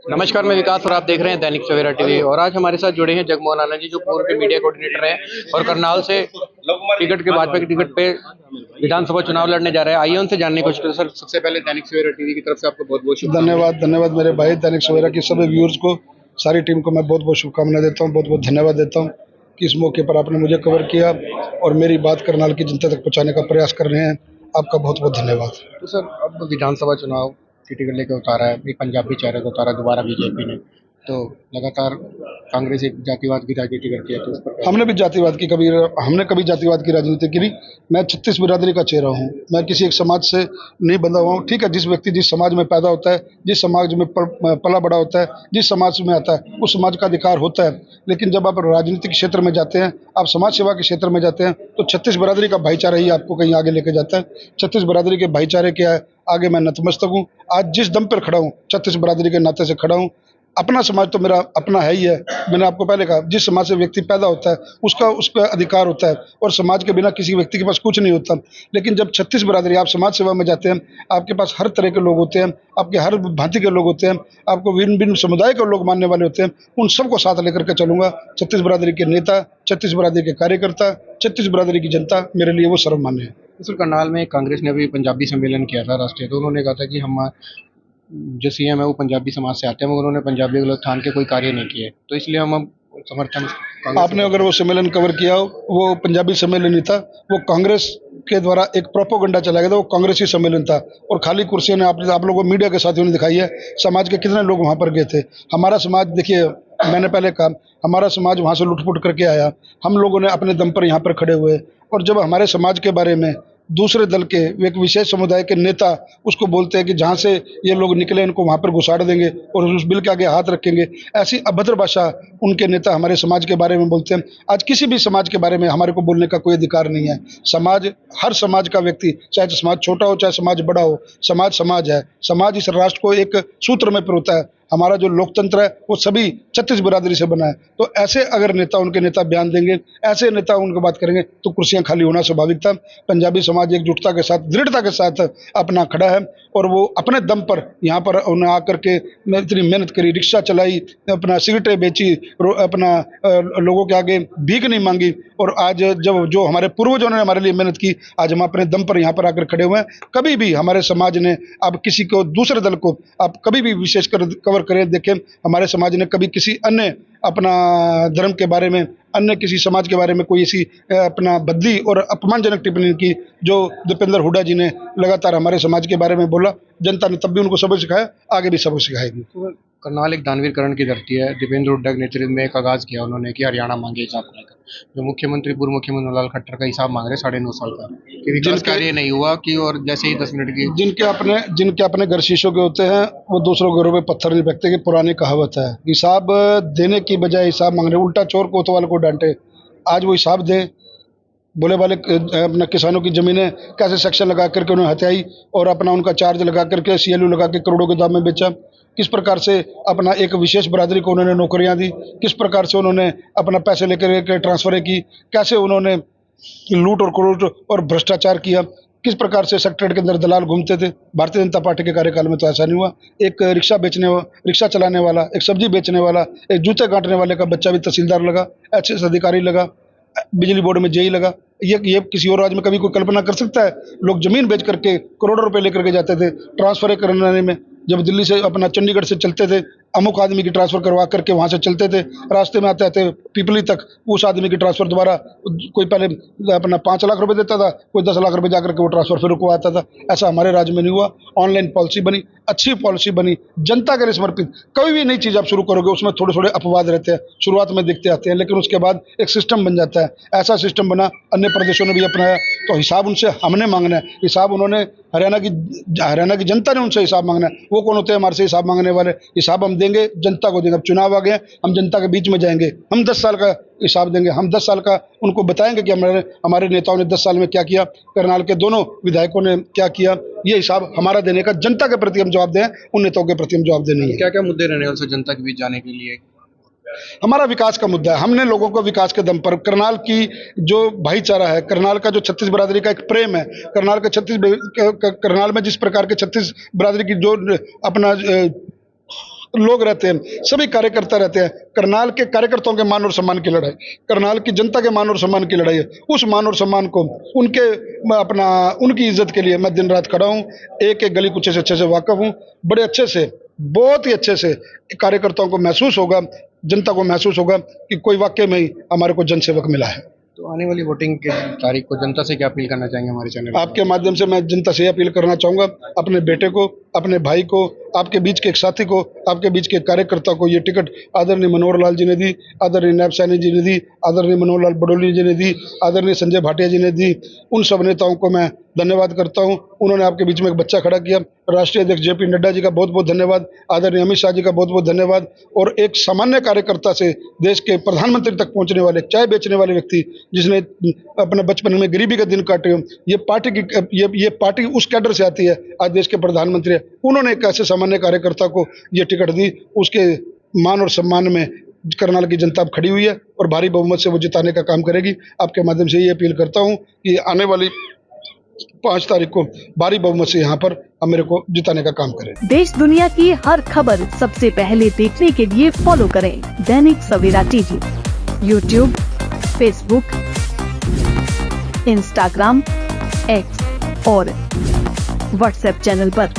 नमस्कार, मैं विकास और आप देख रहे हैं दैनिक सवेरा टीवी। और आज हमारे साथ जुड़े हैं जगमोहन आनंद जी, जो पूर्व के मीडिया कोऑर्डिनेटर हैं और करनाल से टिकट के भाजपा की टिकट पे विधानसभा चुनाव लड़ने जा रहे हैं। आइए उनसे जानने की कोशिश करते हैं। सर, सबसे पहले दैनिक सवेरा टीवी की तरफ से आपको बहुत बहुत धन्यवाद। धन्यवाद मेरे भाई। दैनिक सवेरा की सभी व्यूअर्स को, सारी टीम को मैं बहुत बहुत शुभकामनाएं देता हूं, बहुत बहुत धन्यवाद देता हूं कि इस मौके पर आपने मुझे कवर किया और मेरी बात करनाल की जनता तक पहुंचाने का प्रयास कर रहे हैं। आपका बहुत बहुत धन्यवाद। तो सर, अब विधानसभा चुनाव की टिकट लेकर उतारा है, एक पंजाबी चेहरे को उतारा दोबारा बीजेपी ने, तो लगातार कांग्रेस एक जातिवाद की राजनीति करती है, तो उस पर हमने कभी जातिवाद की राजनीति की नहीं। मैं 36 बिरादरी का चेहरा हूँ। मैं किसी एक समाज से नहीं बंधा हुआ हूँ। ठीक है, जिस व्यक्ति जिस समाज में पैदा होता है, जिस समाज में पला बड़ा होता है, जिस समाज में आता है, उस समाज का अधिकार होता है। लेकिन जब आप राजनीतिक क्षेत्र में जाते हैं, आप समाज सेवा के क्षेत्र में जाते हैं, तो 36 बिरादरी का भाईचारा ही आपको कहीं आगे लेके जाता है। 36 बिरादरी के भाईचारे के आगे मैं नतमस्तक हूँ। आज जिस दम पर खड़ा हूँ, 36 बिरादरी के नाते से खड़ा हूँ। अपना समाज तो मेरा अपना है ही है। मैंने आपको पहले कहा, जिस समाज से व्यक्ति पैदा होता है उसका अधिकार होता है, और समाज के बिना किसी व्यक्ति के पास कुछ नहीं होता। लेकिन जब 36 बिरादरी आप समाज सेवा में जाते हैं, आपके पास हर तरह के लोग होते हैं, आपके हर भांति के लोग होते हैं, आपको भिन्न भिन्न समुदाय के लोग मानने वाले होते हैं। उन सबको साथ लेकर के चलूंगा। 36 बिरादरी के नेता, 36 बिरादरी के कार्यकर्ता, 36 बिरादरी की जनता मेरे लिए वो सर्वमान्य है। सर, करनाल में कांग्रेस ने अभी पंजाबी सम्मेलन किया था राष्ट्रीय, तो उन्होंने कहा था कि हम जो सीएम है वो पंजाबी समाज से आते हैं, मगर उन्होंने पंजाबी को ठान के कोई कार्य नहीं किए, तो इसलिए हम समर्थन। आपने अगर वो सम्मेलन कवर किया हो, वो पंजाबी सम्मेलन नहीं था, वो कांग्रेस के द्वारा एक प्रोपोगंडा चला गया था। वो कांग्रेसी सम्मेलन था और खाली कुर्सियों ने आप लोगों को मीडिया के साथियों ने दिखाई है। समाज के कितने लोग वहां पर गए थे? हमारा समाज, देखिए मैंने पहले कहा, हमारा समाज वहां से लुटपुट करके आया। हम लोगों ने अपने दम पर यहाँ पर खड़े हुए, और जब हमारे समाज के बारे में दूसरे दल के एक विशेष समुदाय के नेता उसको बोलते हैं कि जहाँ से ये लोग निकले इनको वहाँ पर घुसाड़ देंगे और उस बिल के आगे हाथ रखेंगे, ऐसी अभद्र भाषा उनके नेता हमारे समाज के बारे में बोलते हैं। आज किसी भी समाज के बारे में हमारे को बोलने का कोई अधिकार नहीं है। समाज, हर समाज का व्यक्ति, चाहे समाज छोटा हो चाहे समाज बड़ा हो, समाज समाज है। समाज इस राष्ट्र को एक सूत्र में पिरोता है। हमारा जो लोकतंत्र है वो सभी 36 बिरादरी से बना है। तो ऐसे अगर नेता, उनके नेता बयान देंगे, ऐसे नेता उनको बात करेंगे, तो कुर्सियां खाली होना स्वाभाविक था। पंजाबी समाज एकजुटता के साथ, दृढ़ता के साथ अपना खड़ा है, और वो अपने दम पर यहाँ पर उन्हें आकर के इतनी मेहनत करी, रिक्शा चलाई, अपना सिगरेटें बेची, अपना लोगों के आगे भीख नहीं मांगी। और आज जब जो हमारे पूर्वजों ने हमारे लिए मेहनत की, आज हम अपने दम पर यहाँ पर आकर खड़े हुए हैं। कभी भी हमारे समाज ने, अब किसी को, दूसरे दल को आप कभी भी विशेष कर कवर करें, देखें, हमारे समाज ने कभी किसी अन्य अपना धर्म के बारे में, अन्य किसी समाज के बारे में कोई ऐसी अपना बदली और अपमानजनक टिप्पणी की जो दीपेंद्र हुड्डा जी ने लगातार हमारे समाज के बारे में बोला। जनता ने तब भी उनको सबक सिखाया, आगे भी सबक सिखाएगी। तो करनाल एक दानवीरकरण की धरती है। दीपेंद्र हुड्डा के नेतृत्व में एक आगाज किया उन्होंने कि हरियाणा मांगे हिसाब को लेकर, जो मुख्यमंत्री, पूर्व मुख्यमंत्री मनोहर लाल खट्टर का हिसाब मांग रहे 9.5 साल का, कि विकास कार्य नहीं हुआ, कि और जैसे ही 10 मिनट की जिनके अपने घर शीशों के होते हैं, वो दूसरों के घरों में पत्थर नहीं फेंकते, की पुरानी कहावत है। हिसाब देने की बजाय हिसाब मांग रहे, उल्टा चोर कोतवाल को डांटे। आज वो हिसाब दें। बोले वाले अपना किसानों की जमीनें कैसे सेक्शन लगा करके उन्हें हत्याई, और अपना उनका चार्ज लगा करके, सीएलयू लगा के करोड़ों के दाम में बेचा। किस प्रकार से अपना एक विशेष बिरादरी को उन्होंने नौकरियां दी, किस प्रकार से उन्होंने अपना पैसे लेकर ट्रांसफर की, कैसे उन्होंने लूट और क्रूट और भ्रष्टाचार किया, किस प्रकार से सेक्रेटरीट के अंदर दलाल घूमते थे। भारतीय जनता पार्टी के कार्यकाल में तो ऐसा नहीं हुआ। एक रिक्शा चलाने वाला, एक सब्जी बेचने वाला, एक जूते काटने वाले का बच्चा भी तहसीलदार लगा, एचएस अधिकारी लगा, बिजली बोर्ड में जेई लगा। ये किसी और राज्य में कभी कोई कल्पना कर सकता है? लोग जमीन बेच करके करोड़ों रुपए लेकर के जाते थे ट्रांसफर करने में। जब दिल्ली से अपना चंडीगढ़ से चलते थे, अमुक आदमी की ट्रांसफर करवा करके वहां से चलते थे, रास्ते में आते आते पीपली तक उस आदमी की ट्रांसफर दोबारा, कोई पहले अपना 5 लाख रुपए देता था, कोई 10 लाख रुपए जाकर के वो ट्रांसफर फिर रुकवाता था। ऐसा हमारे राज्य में नहीं हुआ। ऑनलाइन पॉलिसी बनी, अच्छी पॉलिसी बनी, जनता के लिए समर्पित। कोई भी नई चीज आप शुरू करोगे उसमें थोड़े थोड़े अपवाद रहते हैं, शुरुआत में दिखते आते हैं, लेकिन उसके बाद एक सिस्टम बन जाता है। ऐसा सिस्टम बना, अन्य प्रदेशों ने भी अपनाया। तो हिसाब उनसे हमने मांगना है। हिसाब उन्होंने, हरियाणा की जनता ने उनसे हिसाब मांगना है। वो कौन होते हैं हमारे से हिसाब मांगने वाले? हिसाब हम देंगे, जनता को देंगे। अब चुनाव आ गए, हम जनता के बीच में जाएंगे, हम 10 साल का हिसाब देंगे। हम 10 साल का उनको बताएंगे कि हमारे नेताओं ने 10 साल में क्या किया, करनाल के दोनों विधायकों ने क्या किया। ये हिसाब हमारा देने का, जनता के प्रति हम जवाब दें, उन नेताओं के प्रति हम जवाब दें नहीं है। क्या क्या मुद्दे रहने वाले जनता के बीच जाने के लिए? हमारा विकास का मुद्दा है। हमने लोगों को विकास के दम पर, करनाल की जो भाईचारा है, करनाल का जो 36 बिरादरी का एक प्रेम है, करनाल में जिस प्रकार के 36 बिरादरी की जो अपना लोग रहते हैं, सभी कार्यकर्ता रहते हैं। करनाल के कार्यकर्ताओं के मान और सम्मान की लड़ाई, करनाल की जनता के मान और सम्मान की लड़ाई है। उस मान और सम्मान को उनकी इज्जत के लिए मैं दिन रात खड़ा हूँ। एक एक गली कुछ से अच्छे से वाकिफ हूँ। बड़े अच्छे से, बहुत ही अच्छे से कार्यकर्ताओं को महसूस होगा, जनता को महसूस होगा कि कोई वाकई में ही हमारे को जनसेवक मिला है। तो आने वाली वोटिंग की तारीख को जनता से क्या अपील करना चाहेंगे हमारे चैनल पर? आपके माध्यम से मैं जनता से अपील करना चाहूँगा, अपने बेटे को, अपने भाई को, आपके बीच के एक साथी को, आपके बीच के एक कार्यकर्ता को ये टिकट आदरणीय मनोहर लाल जी ने दी, आदरणीय नायब सैनी जी ने दी, आदरणीय मनोहर लाल बडोली जी ने दी, आदरणीय संजय भाटिया जी ने दी। उन सब नेताओं को मैं धन्यवाद करता हूँ। उन्होंने आपके बीच में एक बच्चा खड़ा किया। राष्ट्रीय अध्यक्ष जेपी नड्डा जी का बहुत बहुत धन्यवाद, आदरणीय अमित शाह जी का बहुत बहुत धन्यवाद। और एक सामान्य कार्यकर्ता से देश के प्रधानमंत्री तक पहुंचने वाले, चाय बेचने वाले व्यक्ति, जिसने अपने बचपन में गरीबी का दिन काटे, ये पार्टी उस कैडर से आती है, आज देश के प्रधानमंत्री है। उन्होंने एक ऐसे सामान्य कार्यकर्ता को ये टिकट दी, उसके मान और सम्मान में करनाल की जनता अब खड़ी हुई है और भारी बहुमत से वो जिताने का काम करेगी। आपके माध्यम से ये अपील करता हूँ कि आने वाली 5 तारीख को भारी बहुमत से यहाँ पर मेरे को जिताने का काम करें। देश दुनिया की हर खबर सबसे पहले देखने के लिए फॉलो करें Dainik Savera TV, YouTube, Facebook, Instagram, X और व्हाट्सएप चैनल पर।